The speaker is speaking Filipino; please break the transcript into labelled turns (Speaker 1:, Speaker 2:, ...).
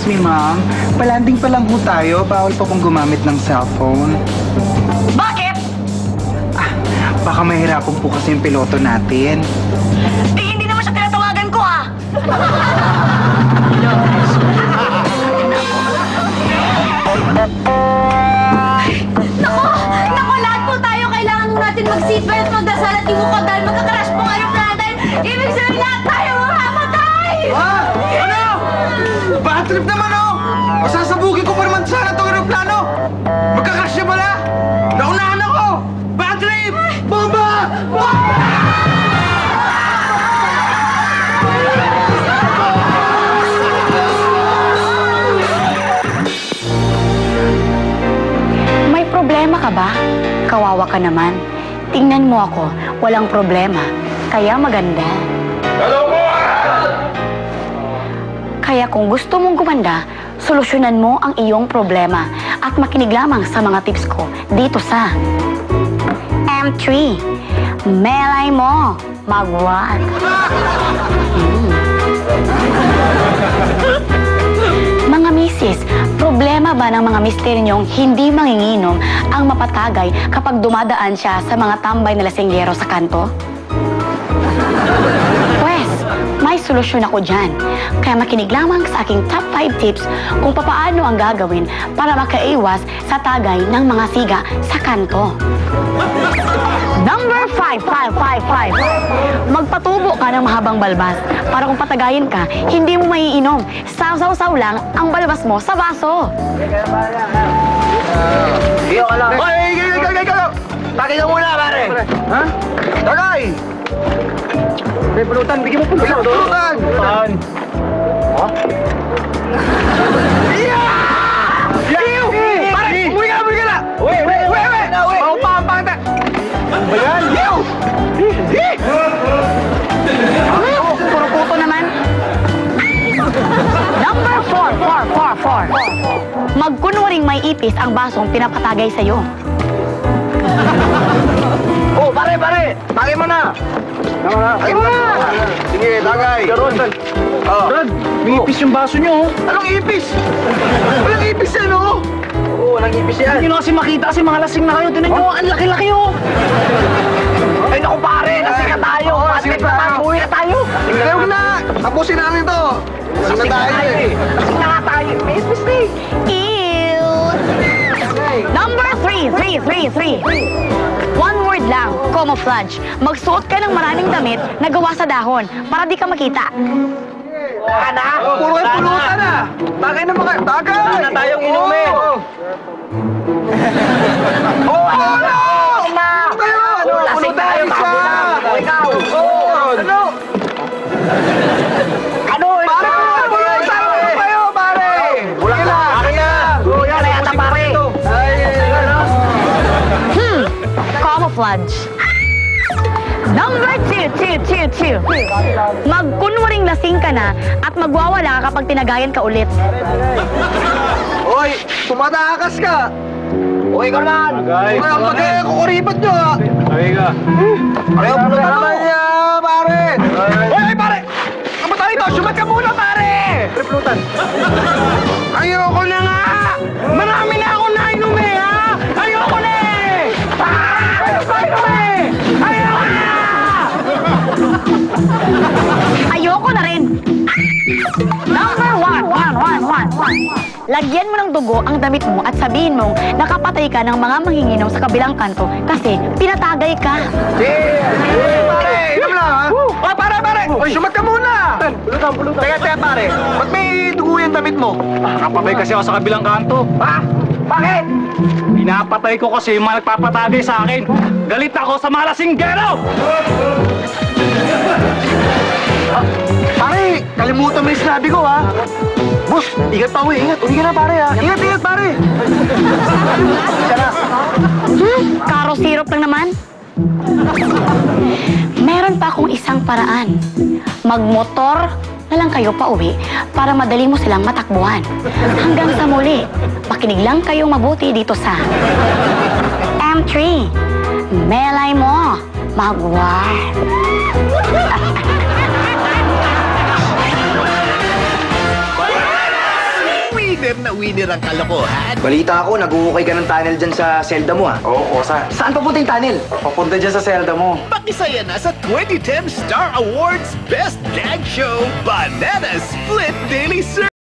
Speaker 1: Excuse me, ma'am. Palanding pa lang ho tayo. Bawal pa pong gumamit ng cellphone.
Speaker 2: Bakit?
Speaker 1: Baka mahirapan po kasi yung piloto natin.
Speaker 2: Eh, hindi naman siya tinatawagan ko, ah!
Speaker 3: Naku, lahat po tayo kailangan po natin mag-seatbelt, magdasal at iwukod dahil magkakarash pong aeroplano natin. Ibig sabihin lahat tayo mamamatay!
Speaker 1: Ano? Bad trip naman, oh! Masasabugin ko pa naman sana itong aeroplano! Magkakrash siya pala! Naunahan ako! Bad trip! Bomba!
Speaker 4: May problema ka ba? Kawawa ka naman. Tingnan mo ako, walang problema. Kaya maganda.
Speaker 5: Hello po!
Speaker 4: Kaya kung gusto mong gumanda, solusyonan mo ang iyong problema at makinig lamang sa mga tips ko dito sa M3. Melay mo, magwat. Mga misis, problema ba ng mga mister ninyong hindi manginginom ang mapatagay kapag dumadaan siya sa mga tambay na lasinggero sa kanto? Pwes, may solusyon ako dyan. Kaya makinig lamang sa aking top 5 tips kung papaano ang gagawin para makaiwas sa tagay ng mga siga sa kanto. Number 5. Magpatubo ka ng mahabang balbas para kung patagayin ka, hindi mo maiinom. Saw-saw-saw lang ang balbas mo sa baso.
Speaker 5: Iyo ka lang. Hoy, ikaw! Tagay ka muna, pare! Ha? Tagay! May pulutan, bigyan mo pulutan. Pulutan! Pulutan! Ha? Iyo! Pare, umuwi ka na! Uy! Paumpang-pang na! Ano ba yan? Iyo!
Speaker 4: Puro puto naman. Number 4. Magkunwaring may ipis ang basong pinapatagay sa'yo.
Speaker 5: Oh, pare! Tagay mo na! Tagay mo na! Sige, tagay! Brad, may ipis yung baso nyo. Anong ipis? Walang ipis yan, oh! Oo, walang ipis yan. Hindi nyo kasi makita kasi mga lasing na kayo. Tinan nyo, ang laki-laki, oh! Ay, naku pare! Lasing na tayo! Sige na tayo! Uwi na tayo! Huwag na! Tapusin natin to! Lasing na tayo, eh! Lasing na nga tayo! May ipis na, eh!
Speaker 4: Ew! Number 3. One word lang, camouflage. Magsuot ka ng maraming damit na gawa sa dahon para di ka makita.
Speaker 5: Puro kayo pulutan, ah! Tagay na mga... Tagay! Wala na tayong inumin! Ano? Lasing tayo, tabo na! Ikaw! Ano? Ano? Pare! Pulutan mo kayo, pare! Wala na! Akin na! Yan na yata, pare!
Speaker 4: Camouflage. Number 2. Magkunwaring lasing ka na at magwawala ka kapag tinagayan ka ulit.
Speaker 5: Hoy! Tumatakas ka! Uy, ikaw naman! Tagay! Ang pagkaya kukuripat nyo, ha! Tagay ka! Ayaw mo naman niya, pare! Hoy, pare! Ang ba't rito? Sumat ka muna, pare! Triplutan! Ayoko na nga! Marami na ako nainom, eh, ha! Ayoko na, eh! Ayoko na!
Speaker 4: Ayoko na rin. Number 1. Lagyan mo ng dugo ang damit mo at sabihin mong nakapatay ka ng mga manginginom sa kabilang kanto kasi pinatagay ka.
Speaker 5: Pare! Inom lang, ha? Oy, pare! Oy, sumat ka muna! Pulutan. Teka, pare. Ba't may dugo yung damit mo?
Speaker 6: Nakapatay kasi ako sa kabilang kanto.
Speaker 5: Ha? Bakit?
Speaker 6: Pinapatay ko kasi yung mga nagpapatagay sa akin. Galit ako sa mga lasinggero!
Speaker 5: Pare, kalimutan mo yung sinabi ko, ha? Boss, ingat pa, uwi. Ingat. Uwi ka na, pare, ha? Ingat, pare. Siya na.
Speaker 4: Karo syrup lang naman. Meron pa akong isang paraan. Magmotor na lang kayo pa uwi para madali mo silang matakbuhan. Hanggang sa muli, makinig lang kayong mabuti dito sa M3. Melay mo, magwat.
Speaker 7: winner ang kalokohan.
Speaker 5: Balita ko, nag-uukay ka ng tunnel dyan sa selda mo ah.
Speaker 1: Oo, Kosa.
Speaker 5: Saan papunta yung tunnel?
Speaker 1: Papunta dyan sa selda mo.
Speaker 7: Pakisaya na sa 2010 Star Awards Best Gag Show, Banana Split Daily Service.